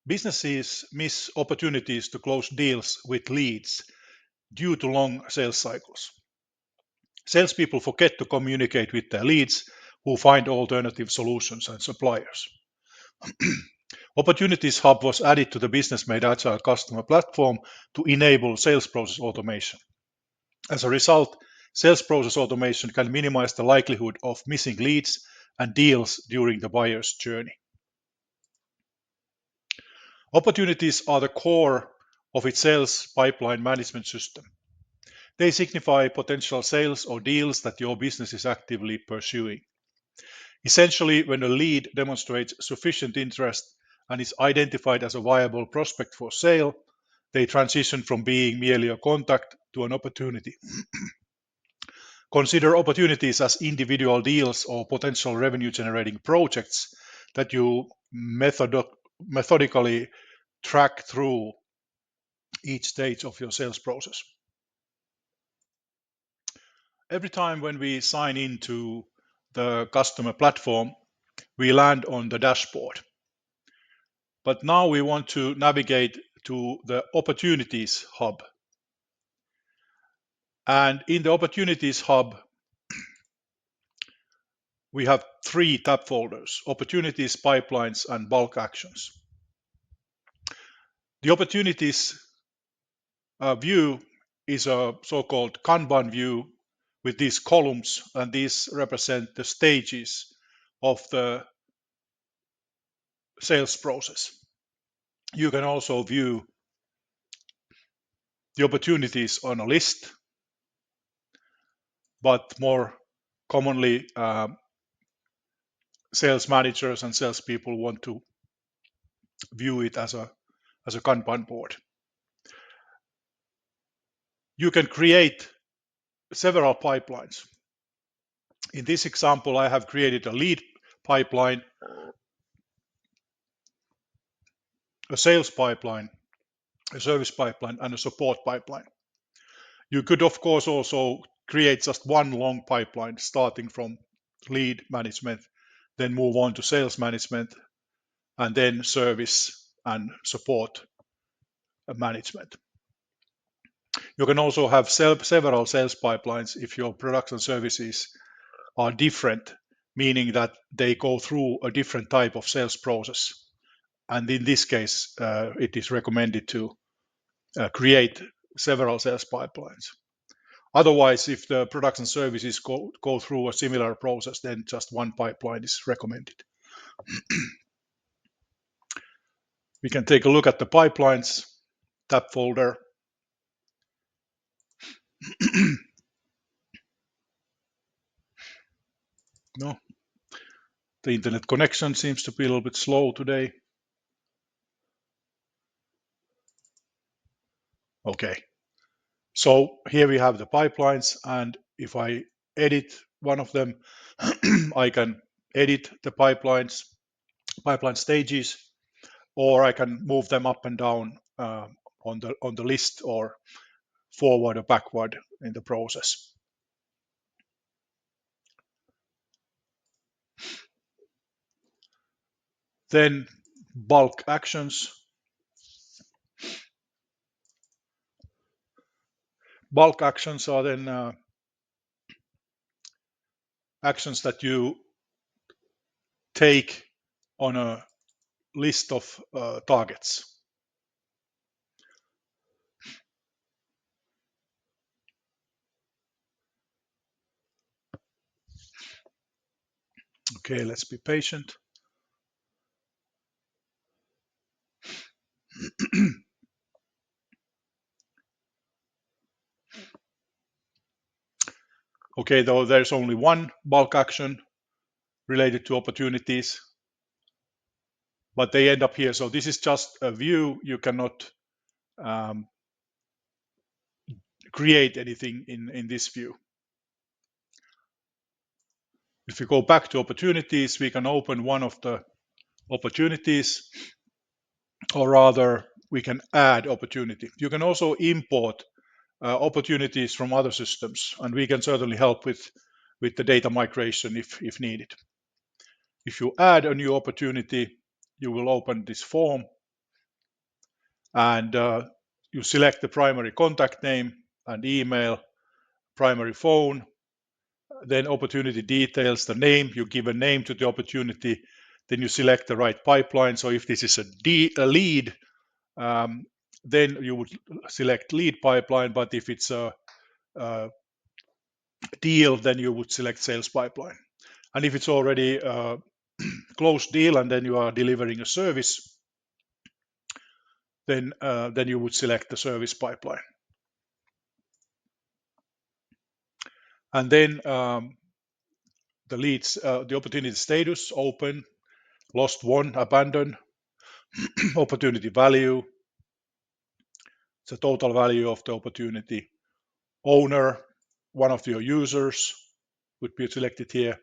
Businesses miss opportunities to close deals with leads due to long sales cycles. Salespeople forget to communicate with their leads who find alternative solutions and suppliers. Opportunities Hub was added to the Business Made Agile customer platform to enable sales process automation. As a result, sales process automation can minimize the likelihood of missing leads and deals during the buyer's journey. Opportunities are the core of its sales pipeline management system. They signify potential sales or deals that your business is actively pursuing. Essentially, when a lead demonstrates sufficient interest and is identified as a viable prospect for sale, they transition from being merely a contact to an opportunity. Consider opportunities as individual deals or potential revenue generating projects that you methodically track through each stage of your sales process. Every time when we sign into the customer platform, we land on the dashboard. But now we want to navigate to the Opportunities Hub. And in the Opportunities Hub, we have 3 tab folders: Opportunities, Pipelines, and Bulk Actions. The Opportunities view is a so-called Kanban view with these columns, and these represent the stages of the sales process. You can also view the opportunities on a list, but more commonly sales managers and salespeople want to view it as a Kanban board. You can create several pipelines. In this example, I have created a lead pipeline, a sales pipeline, a service pipeline, and a support pipeline. You could, of course, also create just one long pipeline starting from lead management, then move on to sales management, and then service and support management. You can also have several sales pipelines if your products and services are different, meaning that they go through a different type of sales process. And in this case, it is recommended to create several sales pipelines. Otherwise, if the products and services go through a similar process, then just one pipeline is recommended. We can take a look at the pipelines tab folder. No, the internet connection seems to be a little bit slow today. Okay, so here we have the pipelines, and if I edit one of them, I can edit the pipeline stages, or I can move them up and down on the list, or forward or backward in the process. Then bulk actions. Bulk actions are then actions that you take on a list of targets. Okay, let's be patient. Okay, though there's only one bulk action related to opportunities, but they end up here. So this is just a view. You cannot create anything in this view. If we go back to opportunities, we can open one of the opportunities, or rather we can add opportunity. You can also import opportunities from other systems, and we can certainly help with the data migration if needed. If you add a new opportunity, you will open this form, and you select the primary contact name and email, primary phone, then opportunity details, the name, you give a name to the opportunity, then you select the right pipeline. So if this is a lead, then you would select lead pipeline, but if it's a deal, then you would select sales pipeline. And if it's already a closed deal and then you are delivering a service, then you would select the service pipeline. And then the leads, the opportunity status, open, lost, won, abandoned, opportunity value, the total value of the opportunity, owner, one of your users would be selected here,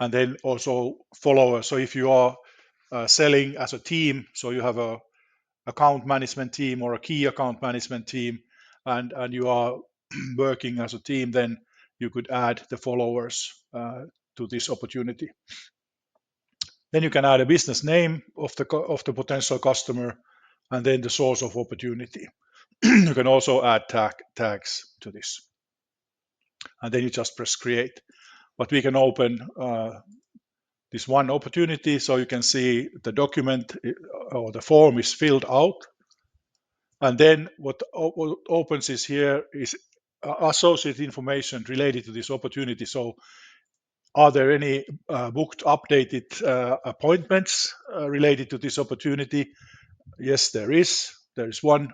and then also follower. So if you are selling as a team, so you have a account management team or a key account management team, and you are working as a team, then you could add the followers to this opportunity. Then you can add a business name of the potential customer, and then the source of opportunity. You can also add tags to this, and then you just press create. But we can open this one opportunity, so you can see the document or the form is filled out, and then what opens is here is associated information related to this opportunity. So are there any booked updated appointments related to this opportunity? Yes, there is. There is one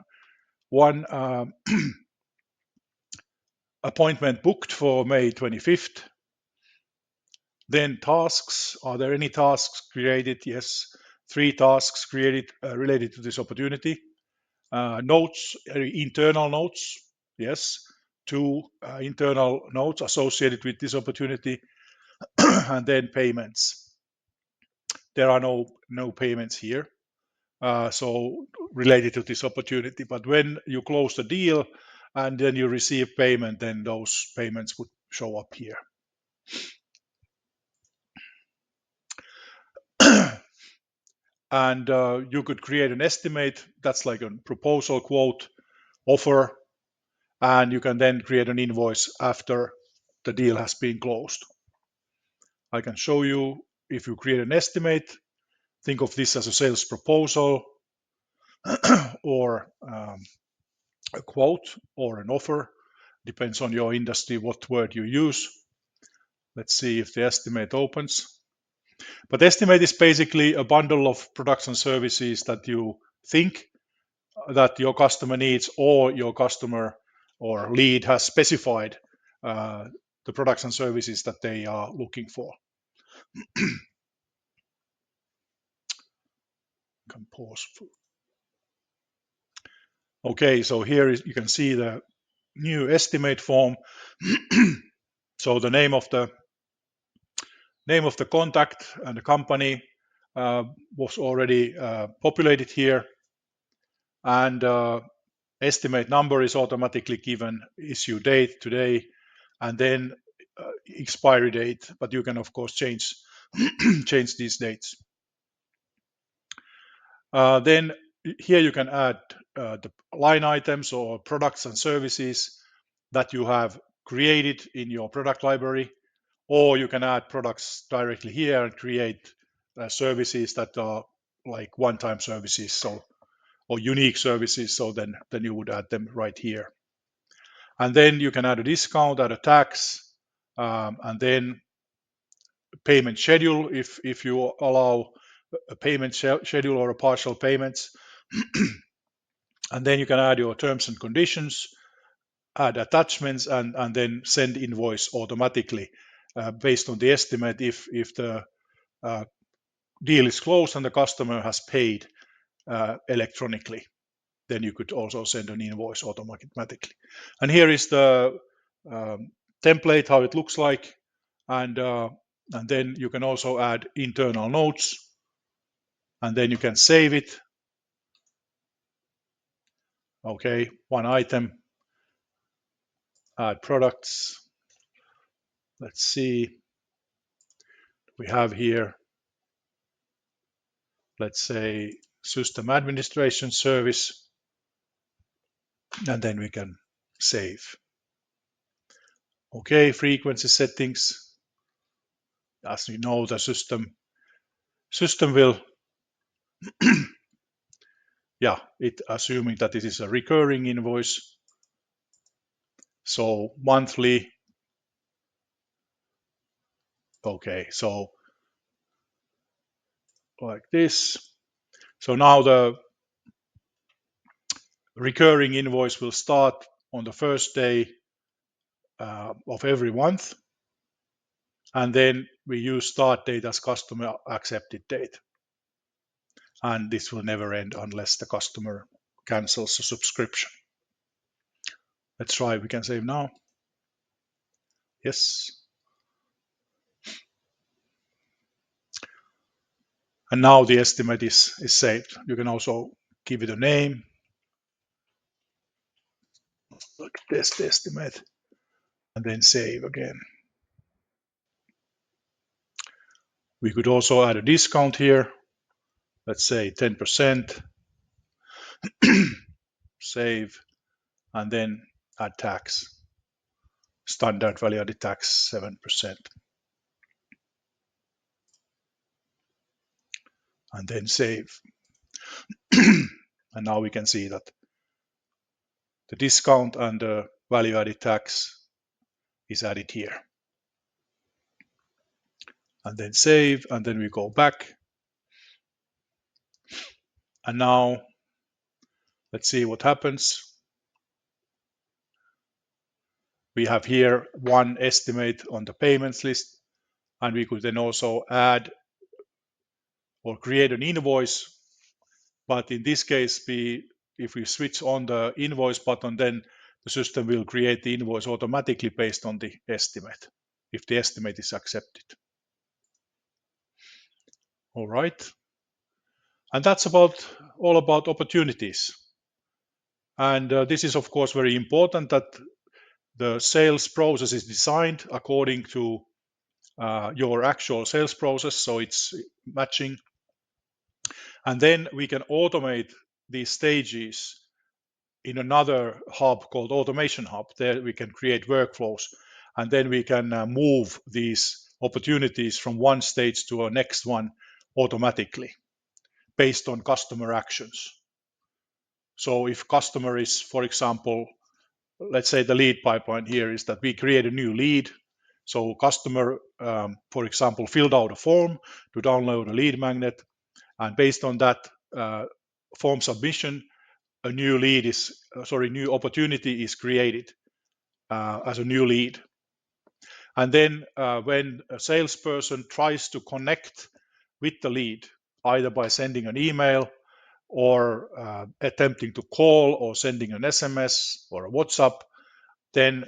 appointment booked for May 25th. Then tasks. Are there any tasks created? Yes, 3 tasks created related to this opportunity. Notes, internal notes. Yes, 2 internal notes associated with this opportunity. And then payments. There are no payments here. So related to this opportunity. But when you close the deal and then you receive payment, then those payments would show up here. And you could create an estimate. That's like a proposal, quote, offer, and you can then create an invoice after the deal has been closed. I can show you. If you create an estimate, think of this as a sales proposal or a quote or an offer. Depends on your industry what word you use. Let's see if the estimate opens. But estimate is basically a bundle of products and services that you think that your customer needs, or your customer or lead has specified the products and services that they are looking for. Can pause. Okay, so here you can see the new estimate form. So the name of the contact and the company was already populated here, and estimate number is automatically given, issue date today, and then expiry date, but you can of course change change these dates. Then here you can add the line items or products and services that you have created in your product library, or you can add products directly here and create services that are like one-time services, so or unique services. So then you would add them right here, and then you can add a discount, add a tax, and then payment schedule if you allow a payment schedule or a partial payments. And then you can add your terms and conditions, add attachments, and then send invoice automatically based on the estimate. If the deal is closed and the customer has paid electronically, then you could also send an invoice automatically. And here is the template, how it looks like, and then you can also add internal notes, and then you can save it. Okay, one item, add products. Let's see, we have here, let's say, system administration service. and then we can save. Okay, frequency settings. As we know, the system will, it assuming that it is a recurring invoice. So monthly. Okay, so like this. So now the recurring invoice will start on the first day of every month, and then we use start date as customer accepted date, and this will never end unless the customer cancels the subscription. Let's try. We can save now. Yes. And now the estimate is saved. You can also give it a name, like test estimate, and then save again. We could also add a discount here. Let's say 10%, save, and then add tax. Standard value added tax 7%. And then save. And now we can see that the discount and the value added tax is added here. And then save, and then we go back. And now let's see what happens. We have here one estimate on the payments list, and we could then also add or create an invoice. But in this case, if we switch on the invoice button, then the system will create the invoice automatically based on the estimate, if the estimate is accepted. All right. And that's all about opportunities. And this is, of course, very important that the sales process is designed according to your actual sales process, so it's matching. And then we can automate these stages in another hub called Automation Hub. There we can create workflows, and then we can move these opportunities from one stage to a next one automatically based on customer actions. So if customer is, for example, let's say the lead pipeline here is that we create a new lead. So customer, for example, filled out a form to download a lead magnet, and based on that form submission, a new new opportunity is created as a new lead. And then when a salesperson tries to connect with the lead, either by sending an email or attempting to call or sending an SMS or a WhatsApp, then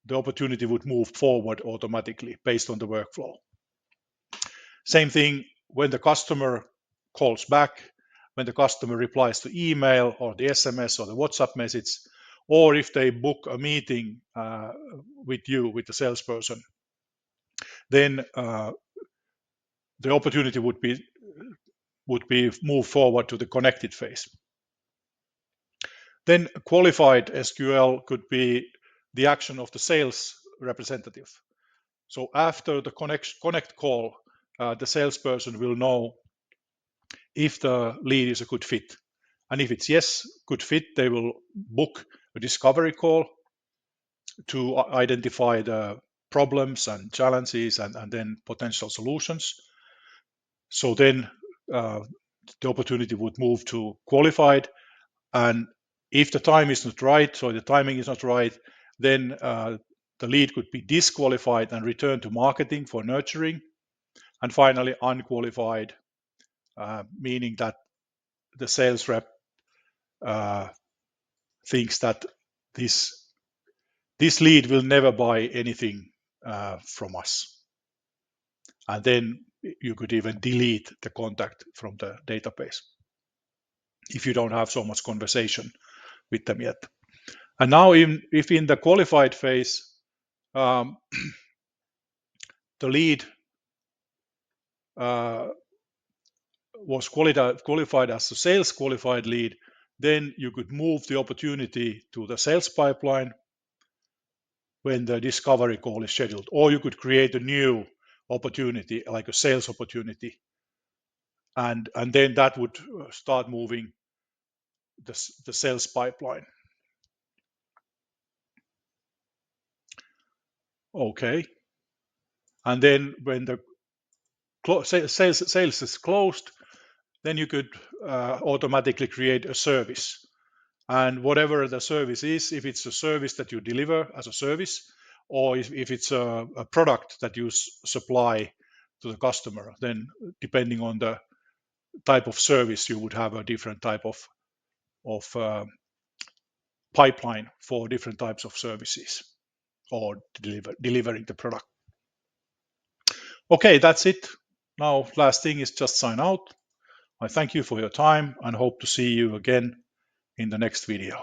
the opportunity would move forward automatically based on the workflow. Same thing when the customer calls back, when the customer replies to email or the SMS or the WhatsApp message, or if they book a meeting with you, with the salesperson, then the opportunity would be moved forward to the connected phase. Then qualified SQL could be the action of the sales representative. So after the connect call, the salesperson will know if the lead is a good fit. And if it's yes, good fit, they will book a discovery call to identify the problems and challenges and then potential solutions. So then the opportunity would move to qualified. And if the time is not right, so the timing is not right, then the lead could be disqualified and returned to marketing for nurturing. And finally, unqualified, meaning that the sales rep thinks that this lead will never buy anything from us. And then you could even delete the contact from the database if you don't have so much conversation with them yet. And now if in the qualified phase, the lead was qualified as a sales qualified lead, then you could move the opportunity to the sales pipeline when the discovery call is scheduled, or you could create a new opportunity like a sales opportunity, and then that would start moving the sales pipeline. Okay, and then when the sales is closed, then you could automatically create a service. And whatever the service is, if it's a service that you deliver as a service, or if it's a product that you supply to the customer, then depending on the type of service, you would have a different type of pipeline for different types of services or delivering the product. Okay, that's it. Now, last thing is just sign out. I thank you for your time and hope to see you again in the next video.